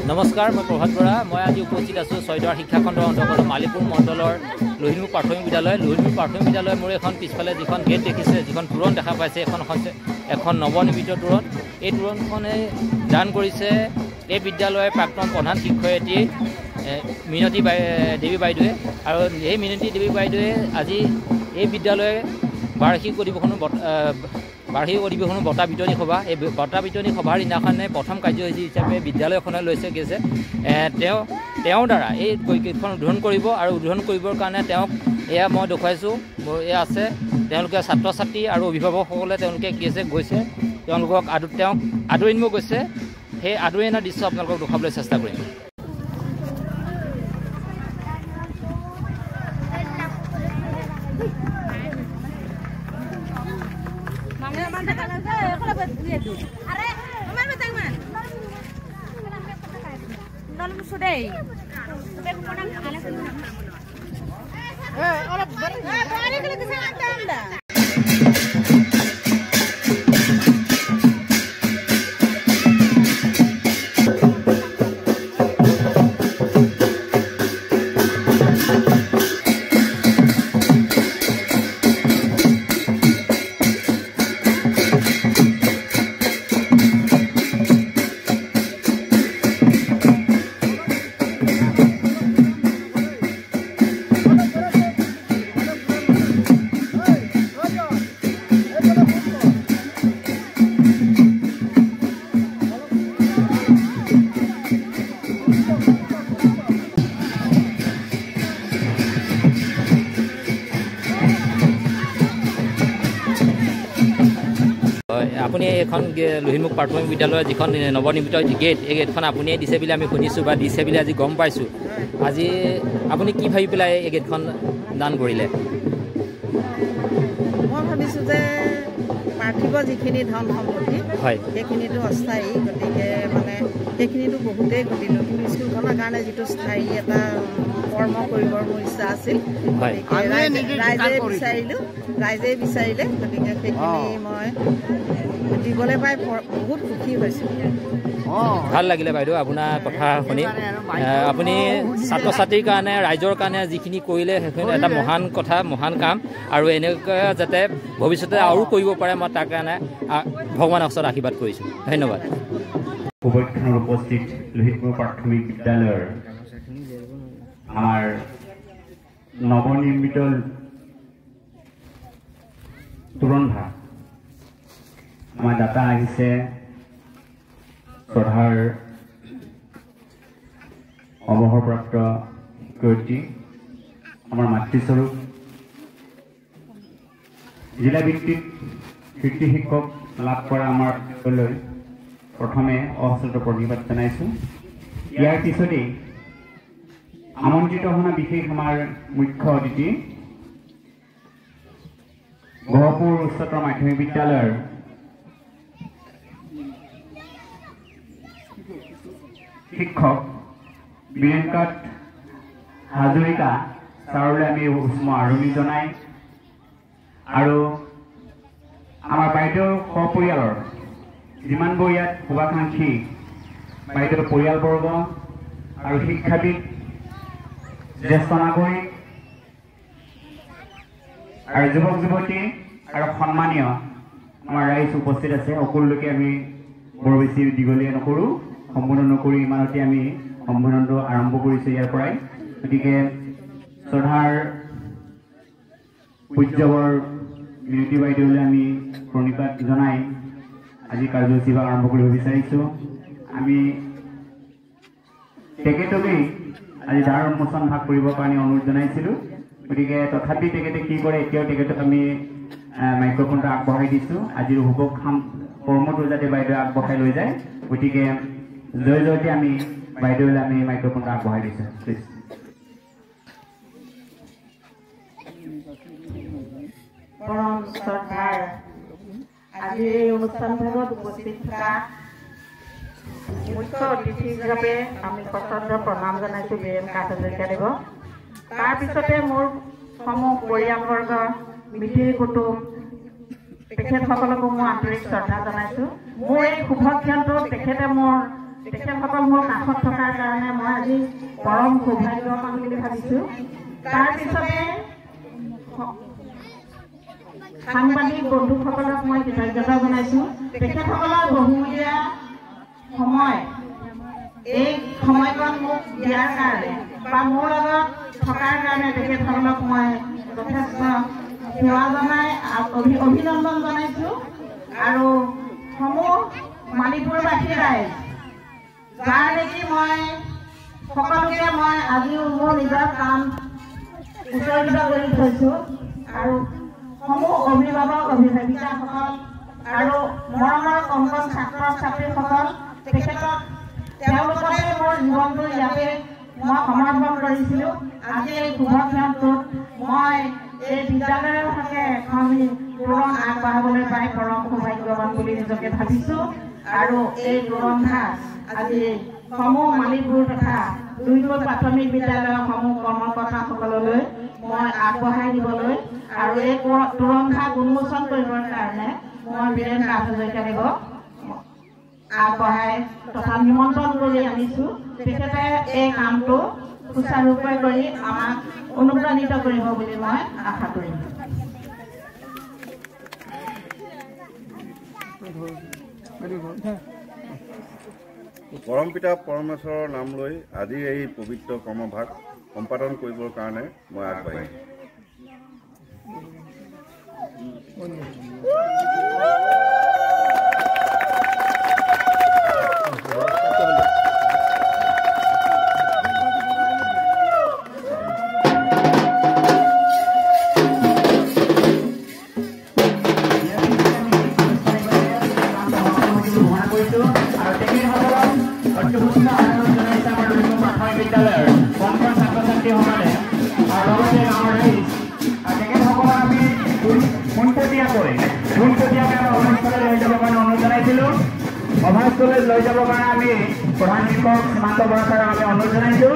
নমস্কাৰ, মই প্ৰভাত বৰা। মই আজি উপস্থিত আছোঁ ছয়দুৱাৰ শিক্ষাখণ্ডৰ অন্তৰ্গত মালিপুৰ মণ্ডলৰ লহিমপুৰ প্ৰাথমিক বিদ্যালয়। লহিমপুৰ প্ৰাথমিক বিদ্যালয় মোৰ এখন পিছফালে যিখন গেট দেখিছে, যিখন তোৰণ দেখা পাইছে, এখন নৱনিৰ্মিত তোৰণ। এই তোৰণখনে দান কৰিছে এই বিদ্যালয়ৰ প্ৰাক্তন প্ৰধান শিক্ষয়িত্ৰী মিনতী দেৱী বাইদেৱে। আৰু এই মিনতী দেৱী বাইদেৱে আজি এই বিদ্যালয়ে বাৰ্ষিক অধিৱেশনৰ বঁটা বিতৰণী সভা, এই বঁটা বিতৰণী সভাৰ দিনাখনে প্ৰথম কাৰ্যসূচী হিচাপে বিদ্যালয়খনে লৈছে গৈছে তেওঁৰ দ্বাৰা এই গেটখন উদ্বোধন কৰিব। আৰু উদ্বোধন কৰিবৰ কাৰণে তেওঁক এয়া মই দেখুৱাইছোঁ, এয়া আছে তেওঁলোকে ছাত্ৰ ছাত্ৰী আৰু অভিভাৱকসকলে তেওঁলোকে গৈছে তেওঁলোকক তেওঁক আদৰি নিব গৈছে। সেই আদৰি অনা দৃশ্য আপোনালোকক দেখুৱাবলৈ চেষ্টা কৰিম। আপুনি এখন লহিমপুৰ প্ৰাথমিক বিদ্যালয়ৰ যিখন নৱনিৰ্মিত গেট, এই গেটখন আপুনিয়ে দিছে বুলি আমি শুনিছোঁ বা দিছে বুলি আজি গম পাইছোঁ। আজি আপুনি কি ভাবি পেলাই এই গেটখন দান কৰিলে? মই ভাবিছোঁ যে পাৰ্থিৱ যিখিনি ধন সম্পত্তি হয় সেইখিনিতো অস্থায়ী, গতিকে মানে সেইখিনিতো বহুতেই ঘটিলোঁ, কিন্তু স্কুলখনৰ কাৰণে যিটো স্থায়ী এটা কৰ্ম কৰিবৰ মোৰ ইচ্ছা আছিল, গতিকে ৰাইজে বিচাৰিলে, গতিকে সেইখিনি মই দিবলৈ পাই বহুত সুখী হৈছোঁ। ভাল লাগিলে বাইদেউ আপোনাৰ কথা শুনি। আপুনি ছাত্ৰ ছাত্ৰীৰ কাৰণে, ৰাইজৰ কাৰণে যিখিনি কৰিলে সেইখিনি এটা মহান কথা, মহান কাম। আৰু এনেকুৱা যাতে ভৱিষ্যতে আৰু কৰিব পাৰে, মই তাৰ কাৰণে ভগৱানৰ ওচৰত আশীৰ্বাদ কৰিছোঁ। ধন্যবাদ। উপস্থিত লহিমপুৰ প্ৰাথমিক বিদ্যালয়ৰ আমাৰ নৱনিৰ্মিত তোৰণভাগ আমাৰ দাতা আহিছে শ্ৰদ্ধাৰ অৱসৰপ্ৰাপ্ত শিক্ষয়িত্ৰী, আমাৰ মাতৃস্বৰূপ জিলা ভিত্তিক কীৰ্তি শিক্ষক লাভ কৰা আমাৰ বিদ্যালয়লৈ প্ৰথমে অহস্ত প্ৰণিপাত জনাইছোঁ। ইয়াৰ পিছতেই আমন্ত্ৰিত হোৱা বিশেষ আমাৰ মুখ্য অতিথি গহপুৰ উচ্চতৰ মাধ্যমিক বিদ্যালয়ৰ শিক্ষক বীৰেনকাঁত হাজৰিকা ছাৰলৈ আমি উষ্ম আদৰণি জনাই, আৰু আমাৰ বাইদেউৰ সপৰিয়ালৰ যিমানবোৰ ইয়াত শুভাকাংক্ষী বাইদেউৰ পৰিয়ালবৰ্গ আৰু শিক্ষাবিদ, জ্যেষ্ঠ নাগৰিক আৰু যুৱক যুৱতী আৰু সন্মানীয় আমাৰ ৰাইজ উপস্থিত আছে, সকলোকে আমি বৰ বেছি দীঘলীয়া নকৰোঁ, সম্বোধন নকৰি ইমানতে আমি সম্বোধনটো আৰম্ভ কৰিছোঁ ইয়াৰ পৰাই। গতিকে শ্ৰদ্ধাৰ পূজ্যবৰ মিনতী বাইদেউলৈ আমি প্ৰণিপাত জনাই আজি কাৰ্যসূচী আৰম্ভ কৰিব বিচাৰিছোঁ। আমি তেখেতকেই আজি দ্বাৰ উন্মোচন ভাগ কৰিবৰ কাৰণে অনুৰোধ জনাইছিলোঁ, গতিকে তথাপি তেখেতে কি কৰে, এতিয়াও তেখেতক আমি মাইক্ৰফোনটো আগবঢ়াই দিছোঁ। আজিৰ শুভকাম কৰ্মটো যাতে বাইদেৱে আগবঢ়াই লৈ যায়, গতিকে জয় জয়তে আমি বাইদেউলৈ আমি মাইক্ৰফোনটো আগবঢ়াই দিছোঁ। প্লিজ। পৰম শ্ৰদ্ধাৰ আজিৰ এই অনুষ্ঠান ভাগত উপস্থিত থকা মুখ্য অতিথি হিচাপে আমি সশ্ৰদ্ধ প্ৰণাম জনাইছোঁ বীৰেনকাঁত হাজৰিকাদেৱক। তাৰপিছতে মোৰ সমূহ পৰিয়ালবৰ্গ, মিতিৰ কুটুম, তেখেতসকলকো মই আন্তৰিক শ্ৰদ্ধা জনাইছোঁ। মোৰ এই শুভক্ষণটো তেখেতে মোৰ তেখেতসকল মোৰ কাষত থকাৰ কাৰণে মই আজি পৰম সৌভাগ্যৱান বুলি ভাবিছোঁ। তাৰপিছতে সাংবাদিক বন্ধুসকলক মই কৃতজ্ঞতা জনাইছোঁ। তেখেতসকলৰ বহুমূলীয়া সময় এই সময়কণ মোক দিয়াৰ কাৰণে বা মোৰ লগত থকাৰ কাৰণে তেখেতসকলক মই যথেষ্ট সেৱা জনাই অভিনন্দন জনাইছোঁ। আৰু সমূহ মালিপুৰবাসী ৰাইজ যাৰ নেকি মই সকলোকে মই আজিও মোৰ নিজৰ কাম উৎসৰ্গিত কৰি থৈছোঁ। আৰু সমূহ অভিভাৱক অভিভাৱিকাসকল আৰু মৰমৰ কণ ছাত্ৰ ছাত্ৰীসকল তেওঁলোকতে মোৰ জীৱনটো ইয়াতে মই সমৰ্পণ কৰিছিলোঁ। আজি এই শুভ ক্ষণটোত মই এই বিদ্যালয়ৰ হকে এখন তোৰণ আগবঢ়াবলৈ পাই পৰম সৌভাগ্যৱান বুলি নিজকে ভাবিছোঁ। আৰু এই তোৰণা আজি সমূহ মালিকবোৰ তথা দুইখন প্ৰাথমিক বিদ্যালয়ৰ সমূহ কৰ্মকৰ্তাসকললৈ মই আগবঢ়াই দিবলৈ আৰু এই তোৰণভাগ উন্মোচন কৰিবৰ কাৰণে মই বীৰেন কাঠ হাজৰিকাদেৱক আগবঢ়াই তথা নিমন্ত্ৰণ কৰি আনিছোঁ। তেখেতে এই কামটো সুচাৰুৰূপে কৰি আমাক অনুপ্ৰাণিত কৰিব বুলি মই আশা কৰিম। পৰম পিতা পৰমেশ্বৰৰ নাম লৈ আজি এই পবিত্ৰ কৰ্মভাগ সম্পাদন কৰিবৰ কাৰণে মই আগবাঢ়িম। সভাস্থলীত লৈ যাবৰ কাৰণে আমি প্ৰধান শিক্ষক সীমান্ত বৰা ছাৰক আমি অনুৰোধ জনাইছোঁ।